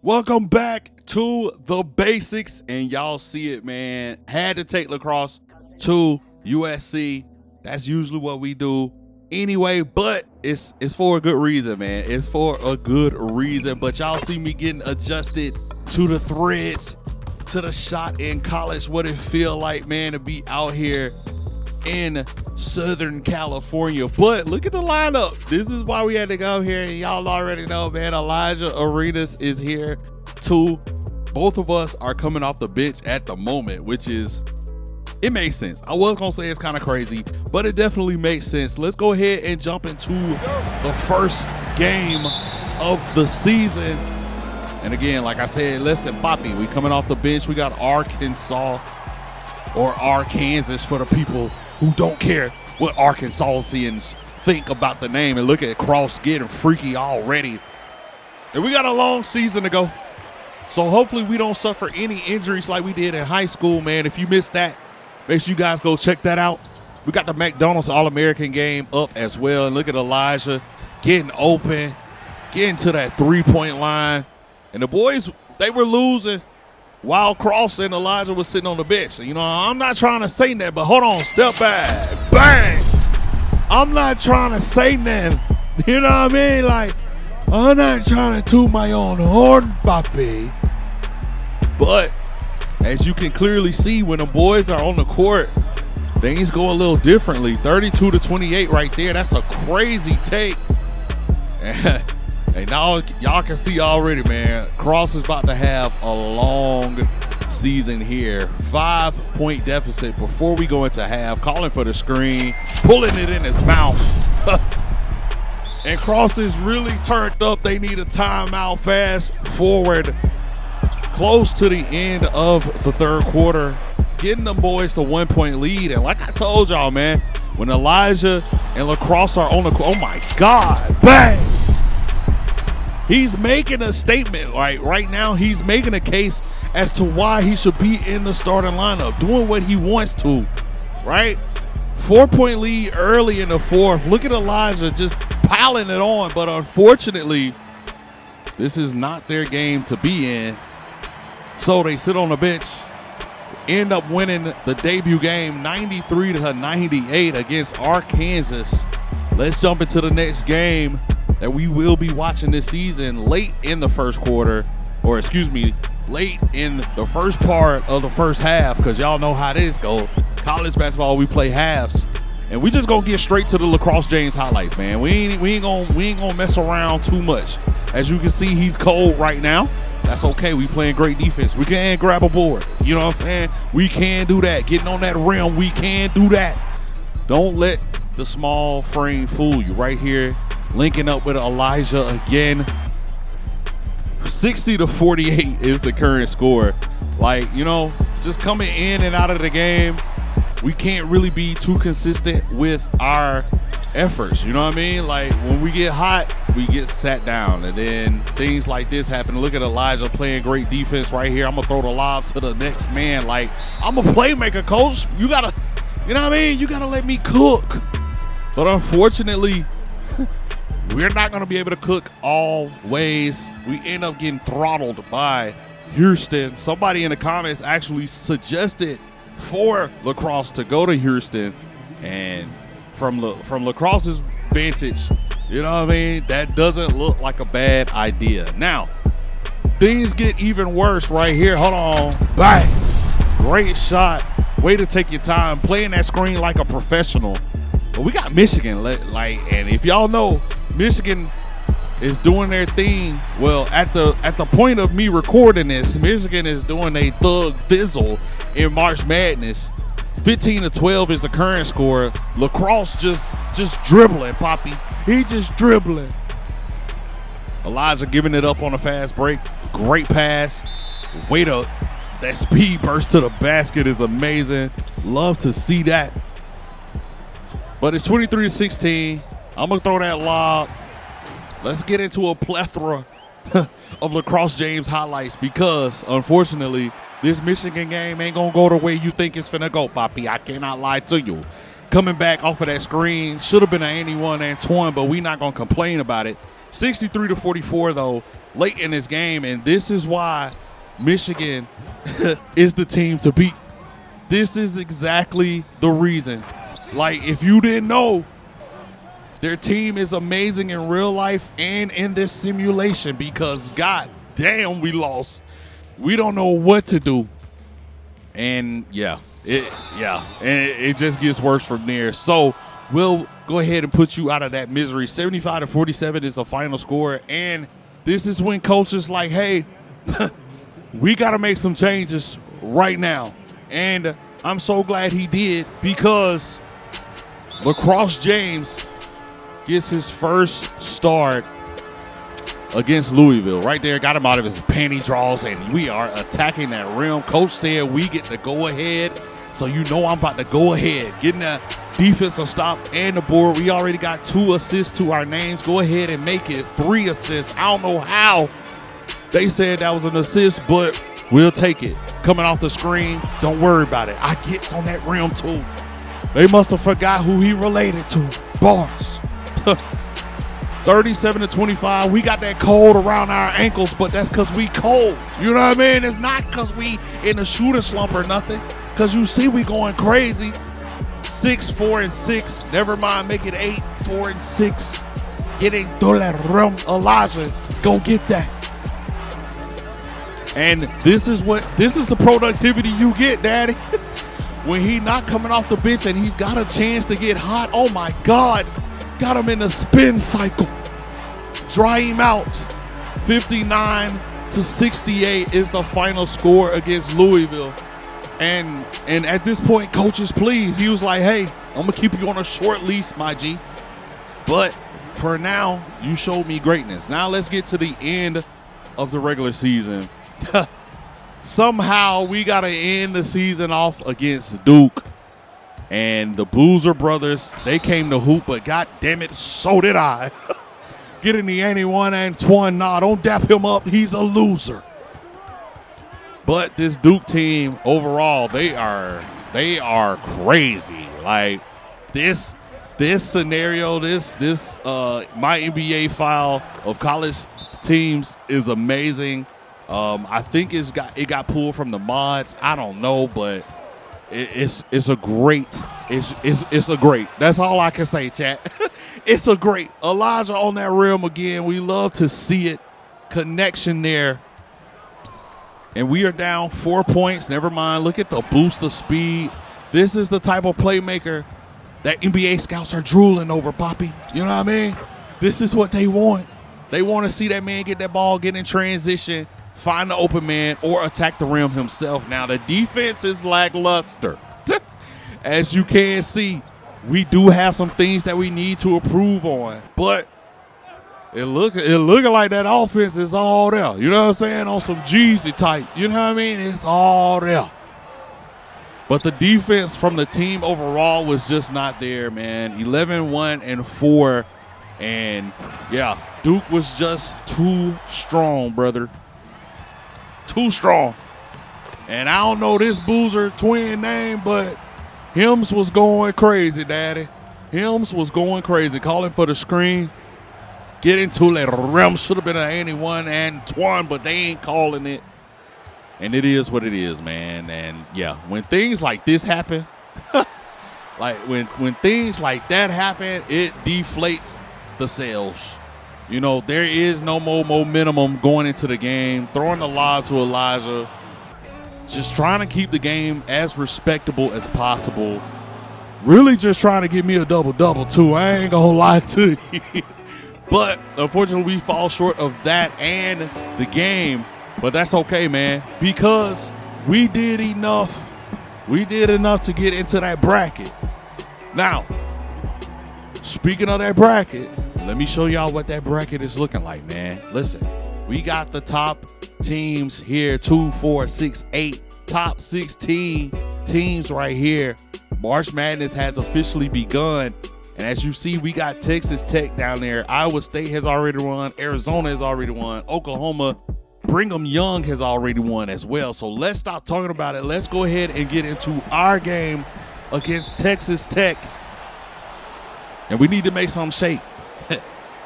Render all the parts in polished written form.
Welcome back to the basics, and y'all see it, man. Had to take LeCross to USC. That's usually what we do anyway, but it's for a good reason, man. It's for a good reason. But y'all see me getting adjusted to the threads, to the shot in college. What it feel like, man, to be out here in Southern California. But look at the lineup. This is why we had to go here, and y'all already know, man. Elijah Arenas is here too. Both of us are coming off the bench at the moment, which is, it makes sense. I was gonna say it's kind of crazy, but it definitely makes sense. Let's go ahead and jump into the first game of the season. And again, like I said, listen, Poppy, we coming off the bench. We got Arkansas, or Arkansas for the people who don't care what Arkansasians think about the name. And look at Cross getting freaky already. And we got a long season to go. So hopefully we don't suffer any injuries like we did in high school, man. If you missed that, make sure you guys go check that out. We got the McDonald's All-American game up as well. And look at Elijah getting open, getting to that three-point line. And the boys, they were losing while Cross and Elijah was sitting on the bench. You know, I'm not trying to say that, but hold on, step back, bang. I'm not trying to say that. You know what I mean? Like, I'm not trying to toot my own horn, Papi. But as you can clearly see, when the boys are on the court, things go a little differently. 32-28 right there. That's a crazy take. And now y'all can see already, man, Cross is about to have a long season here. 5-point deficit before we go into half. Calling for the screen, pulling it in his mouth. And Cross is really turned up. They need a timeout. Fast forward close to the end of the third quarter, getting them boys the 1-point lead. And like I told y'all, man, when Elijah and LeCross are on the court, oh my God, bang! He's making a statement right now. He's making a case as to why he should be in the starting lineup, doing what he wants to, right? 4-point lead early in the fourth. Look at Elijah just piling it on, but unfortunately, this is not their game to be in. So they sit on the bench, end up winning the debut game 93-98 against Arkansas. Let's jump into the next game that we will be watching this season late in the first quarter, or excuse me, late in the first part of the first half, because y'all know how this goes. College basketball, we play halves, and we just gonna get straight to the LeCross James highlights, man. We ain't gonna mess around too much. As you can see, he's cold right now. That's okay. We playing great defense. We can grab a board. You know what I'm saying? We can do that. Getting on that rim, we can do that. Don't let the small frame fool you. Right here, linking up with Elijah again. 60-48 is the current score. Like, you know, just coming in and out of the game, we can't really be too consistent with our efforts. You know what I mean? Like, when we get hot, we get sat down, and then things like this happen. Look at Elijah playing great defense right here. I'm gonna throw the lob to the next man. Like, I'm a playmaker, coach. You gotta, you know what I mean? You gotta let me cook. But unfortunately, we're not going to be able to cook always. We end up getting throttled by Houston. Somebody in the comments actually suggested for LeCross to go to Houston. And from LeCross's vantage, you know what I mean, that doesn't look like a bad idea. Now, things get even worse right here. Hold on. Bang. Great shot. Way to take your time. Playing that screen like a professional. But we got Michigan. And if y'all know, Michigan is doing their thing. Well, at the point of me recording this, Michigan is doing a thug thizzle in March Madness. 15-12 is the current score. LeCross just dribbling, Poppy. He just dribbling. Elijah giving it up on a fast break. Great pass. That speed burst to the basket is amazing. Love to see that. But it's 23-16. I'm going to throw that lob. Let's get into a plethora of LeCross James highlights, because, unfortunately, this Michigan game ain't going to go the way you think it's finna go, Poppy. I cannot lie to you. Coming back off of that screen, should have been an 81 Antoine, but we not going to complain about it. 63-44, though. late in this game, and this is why Michigan is the team to beat. This is exactly the reason. Like, if you didn't know, their team is amazing in real life and in this simulation, because god damn, we lost. We don't know what to do. And it just gets worse from there. So we'll go ahead and put you out of that misery. 75-47 is the final score, and this is when coach is like, hey, we got to make some changes right now. And I'm so glad he did, because LeCross James gets his first start against Louisville. Right there, got him out of his panty draws, and we are attacking that rim. Coach said we get the go ahead, so you know I'm about to go ahead. Getting that defensive stop and the board. We already got 2 assists to our names. Go ahead and make it 3 assists. I don't know how they said that was an assist, but we'll take it. Coming off the screen, don't worry about it. I gets on that rim too. They must have forgot who he related to. Bars. 37-25. We got that cold around our ankles, but that's because we cold. You know what I mean? It's not because we in a shooter slump or nothing. Because you see we going crazy. 6, 4, and 6. Never mind, make it 8, 4, and 6. Getting through that rim. Elijah, go get that. And this is the productivity you get, Daddy. When he not coming off the bench and he's got a chance to get hot. Oh my God. Got him in the spin cycle. Dry him out. 59-68 is the final score against Louisville. And at this point, coach is pleased. He was like, hey, I'm going to keep you on a short leash, my G. But for now, you showed me greatness. Now let's get to the end of the regular season. Somehow we got to end the season off against Duke. And the Boozer brothers, they came to hoop, but god damn it, so did I. Getting the anyone Antoine, nah, don't dap him up. He's a loser. But this Duke team overall, they are crazy. Like this scenario, this my NBA file of college teams is amazing. I think it got pulled from the mods. I don't know, but it's a great. It's a great. That's all I can say, chat. It's a great. Elijah on that rim again. We love to see it. Connection there. And we are down 4 points. Never mind. Look at the boost of speed. This is the type of playmaker that NBA scouts are drooling over, Poppy. You know what I mean? This is what they want. They want to see that man get that ball, get in transition, find the open man, or attack the rim himself. Now, the defense is lackluster. As you can see, we do have some things that we need to improve on. But it looking like that offense is all there. You know what I'm saying? On some Jeezy type. You know what I mean? It's all there. But the defense from the team overall was just not there, man. 11-1-4. And, yeah, Duke was just too strong, brother. Too strong. And I don't know this Boozer twin name, but Hims was going crazy, Daddy. Hims was going crazy. Calling for the screen. Get into that rim. Should have been an 81 Antoine, but they ain't calling it. And it is what it is, man. And, yeah, when things like this happen, like when things like that happen, it deflates the sales. You know, there is no more momentum going into the game. Throwing the lob to Elijah. Just trying to keep the game as respectable as possible. Really just trying to get me a double-double, too. I ain't going to lie to you. But, unfortunately, we fall short of that and the game. But that's okay, man, because we did enough. We did enough to get into that bracket. Now, speaking of that bracket, let me show y'all what that bracket is looking like, man. Listen, we got the top teams here, 2, 4, 6, 8, top 16 teams right here. March Madness has officially begun. And as you see, we got Texas Tech down there. Iowa State has already won. Arizona has already won. Oklahoma, Brigham Young has already won as well. So let's stop talking about it. Let's go ahead and get into our game against Texas Tech. And we need to make some shake.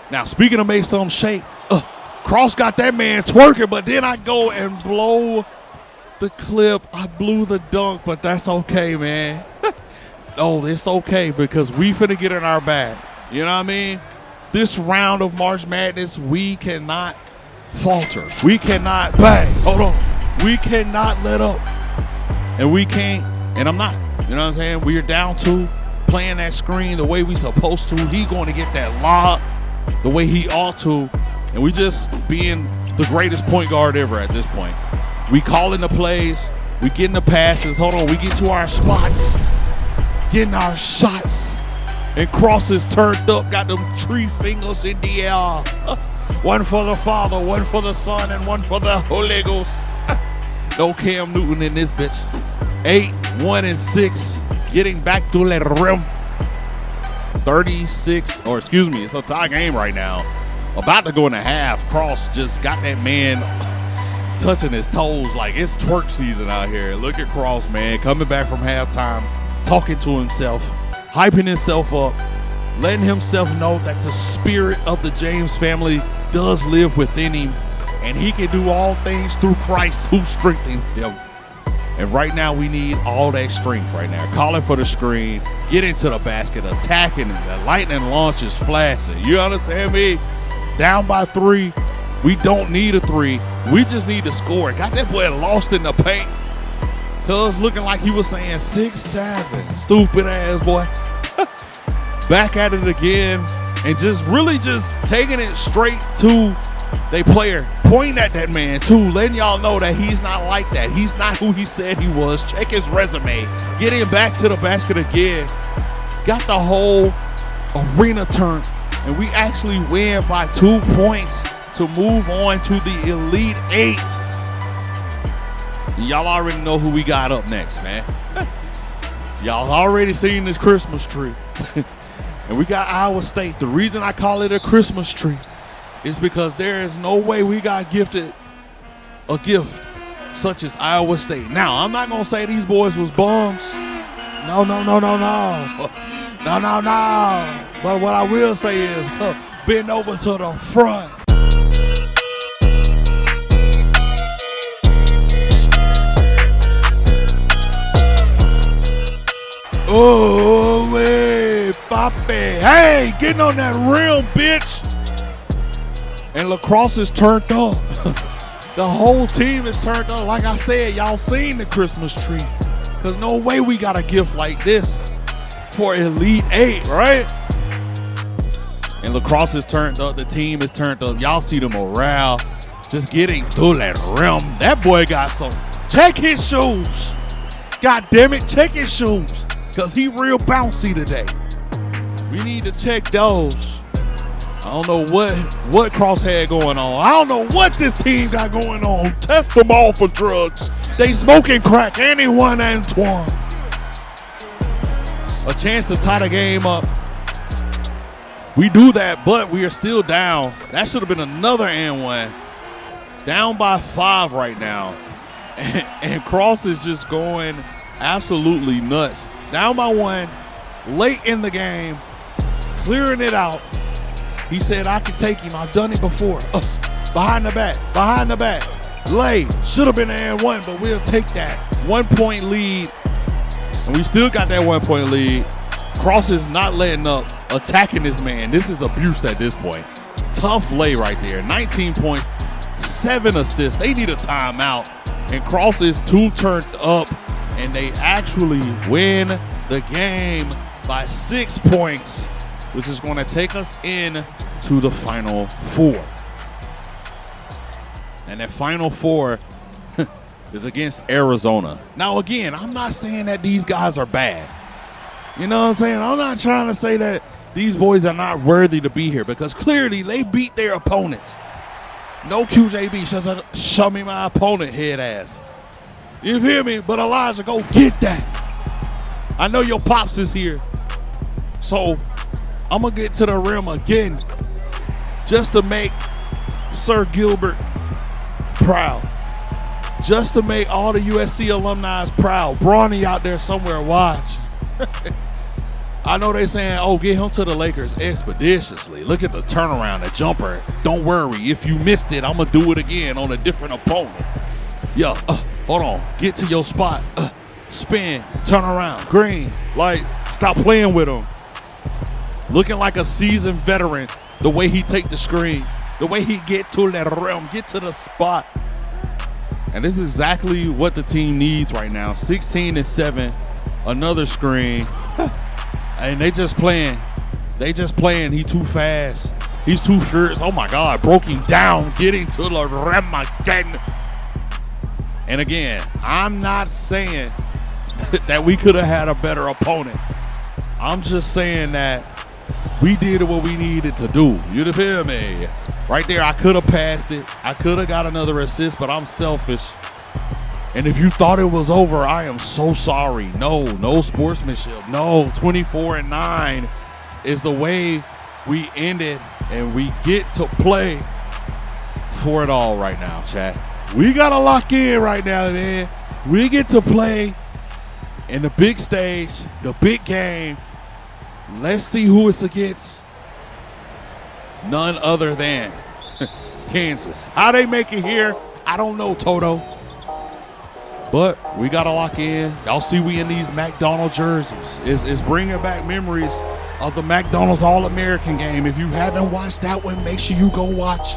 Now, speaking of make some shake, Cross got that man twerking, but then I go and blow the clip. I blew the dunk, but that's okay, man. Oh, it's okay because we finna get in our bag. You know what I mean? This round of March Madness, we cannot falter. We cannot bang. Hold on. We cannot let up. And we can't, and I'm not. You know what I'm saying? We are down 2, playing that screen the way we supposed to. He going to get that lob the way he ought to. And we just being the greatest point guard ever at this point. We calling the plays. We getting the passes. Hold on. We get to our spots. Getting our shots. And crosses turned up. Got them 3 fingers in the air. One for the Father, one for the Son, and one for the Holy Ghost. No Cam Newton in this bitch. 8, 1, and 6. Getting back to the rim. 36, or excuse me, it's a tie game right now. About to go in a half. Cross just got that man touching his toes like it's twerk season out here. Look at Cross, man, coming back from halftime, talking to himself, hyping himself up, letting himself know that the spirit of the James family does live within him, and he can do all things through Christ who strengthens him. And right now we need all that strength right now. Calling for the screen, getting to the basket, attacking, the lightning launch is flashing. You understand me? Down by 3. We don't need a 3. We just need to score. Got that boy lost in the paint. Cuz looking like he was saying 6'7". Stupid ass boy. Back at it again. And just really just taking it straight to they player. Pointing at that man too. Letting y'all know that he's not like that. He's not who he said he was. Check his resume. Getting back to the basket again. Got the whole arena turned. And we actually win by 2 points to move on to the Elite 8. Y'all already know who we got up next, man. Y'all already seen this Christmas tree. And we got Iowa State. The reason I call it a Christmas tree is because there is no way we got gifted a gift such as Iowa State. Now, I'm not going to say these boys was bums. No. No. But what I will say is, bend over to the front. Oh, hey, Papi. Hey, getting on that rim, bitch. And LeCross is turned up. The whole team is turned up. Like I said, y'all seen the Christmas tree. Because no way we got a gift like this for Elite 8, right? And LeCross is turned up. The team is turned up. Y'all see the morale. Just getting through that rim. That boy got some. Check his shoes. God damn it, check his shoes. Because he real bouncy today. We need to check those. I don't know what Cross had going on. I don't know what this team got going on. Test them all for drugs. They smoking crack. And they won Antoine. A chance to tie the game up. We do that, but we are still down. That should have been another and one. Down by 5 right now. And Cross is just going absolutely nuts. Down by 1, late in the game, clearing it out. He said, I can take him. I've done it before. Behind the back. Lay. Should have been an and 1, but we'll take that. 1 point lead. And we still got that 1 point lead. Cross is not letting up, attacking this man. This is abuse at this point. Tough lay right there. 19 points, 7 assists. They need a timeout. And Cross is 2 turned up. And they actually win the game by 6 points, which is going to take us in to the Final Four. And that Final Four is against Arizona. Now, again, I'm not saying that these guys are bad. You know what I'm saying? I'm not trying to say that these boys are not worthy to be here because clearly they beat their opponents. No QJB, show me my opponent, head ass. You feel me? But Elijah, go get that. I know your pops is here. So I'm going to get to the rim again just to make Sir Gilbert proud. Just to make all the USC alumni proud. Brawny out there somewhere watch. I know they saying, oh, get him to the Lakers expeditiously. Look at the turnaround, the jumper. Don't worry. If you missed it, I'm going to do it again on a different opponent. Yeah, hold on. Get to your spot. Spin, turn around, green. Like, stop playing with him. Looking like a seasoned veteran, the way he take the screen, the way he get to the rim, get to the spot. And this is exactly what the team needs right now. 16-7, another screen. And they just playing. They just playing. He too fast. He's too fierce. Oh my God, broke him down, getting to the rim again. And again, I'm not saying that we could have had a better opponent. I'm just saying that we did what we needed to do. You feel me? Right there, I could have passed it. I could have got another assist, but I'm selfish. And if you thought it was over, I am so sorry. No sportsmanship. No, 24-9 is the way we end it, and we get to play for it all right now, chat. We got to lock in right now, man. We get to play in the big stage, the big game. Let's see who it's against. None other than Kansas. How they make it here, I don't know, Toto. But we got to lock in. Y'all see we in these McDonald jerseys. It's bringing back memories of the McDonald's All-American game. If you haven't watched that one, make sure you go watch.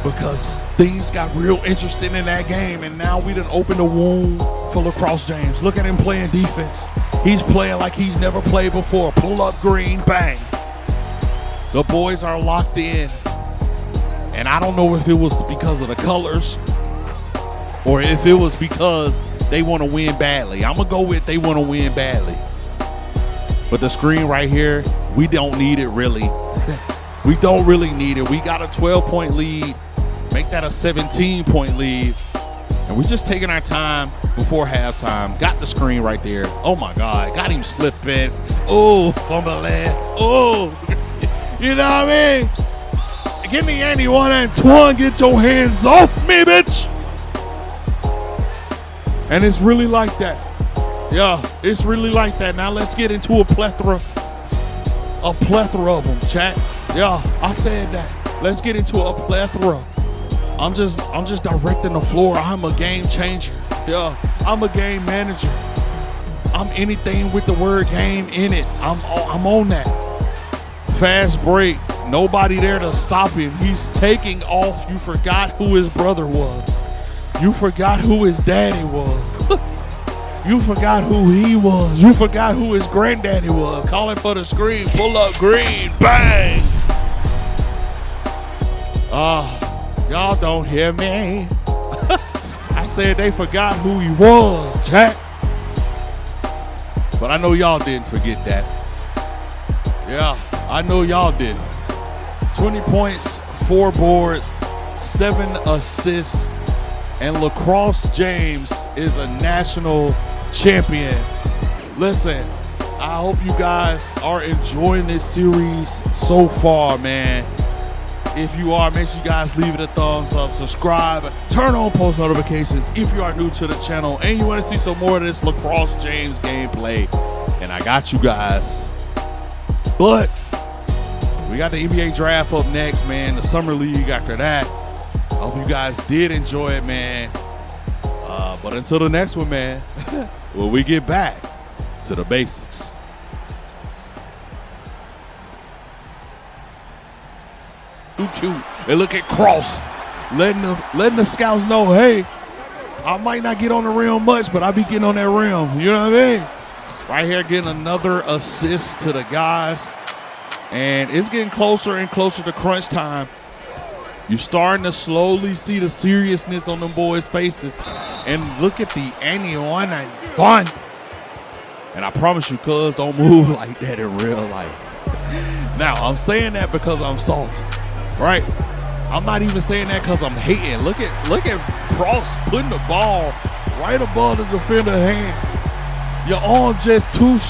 Because things got real interesting in that game, and now we done opened the womb for LeCross James. Look at him playing defense. He's playing like he's never played before. Pull up green, bang. The boys are locked in. And I don't know if it was because of the colors or if it was because they want to win badly. I'm going to go with they want to win badly. But the screen right here, we don't need it really. We don't really need it. We got a 12-point lead. Make that a 17-point lead. And we're just taking our time before halftime. Got the screen right there. Oh, my God. Got him slipping. Oh, fumbling. Oh, you know what I mean? Give me anyone and Twan. Get your hands off me, bitch. And it's really like that. Yeah, it's really like that. Now let's get into a plethora of them, chat. Yeah, I said that. Let's get into a plethora. I'm just directing the floor. I'm a game changer. Yeah, I'm a game manager. I'm anything with the word game in it. I'm on that. Fast break. Nobody there to stop him. He's taking off. You forgot who his brother was. You forgot who his daddy was. You forgot who he was. You forgot who his granddaddy was. Calling for the screen. Pull up green. Bang. Y'all don't hear me. I said they forgot who he was, chat. But I know y'all didn't forget that. Yeah, I know y'all didn't. 20 points, 4 boards, 7 assists, and LeCross James is a national champion. Listen, I hope you guys are enjoying this series so far, man. If you are, make sure you guys leave it a thumbs up, subscribe, turn on post notifications if you are new to the channel and you want to see some more of this LeCross James gameplay. And I got you guys. But we got the NBA draft up next, man. The summer league after that. I hope you guys did enjoy it, man. But until the next one, man, when we get back to the basics. Too cute. And look at Cross, letting the scouts know, hey, I might not get on the rim much, but I be getting on that rim. You know what I mean? Right here, getting another assist to the guys. And it's getting closer and closer to crunch time. You're starting to slowly see the seriousness on them boys' faces. And look at the anyone and fun. And I promise you, cuz don't move like that in real life. Now, I'm saying that because I'm salty, right? I'm not even saying that because I'm hating. Look at Cross putting the ball right above the defender's hand. Your arm just too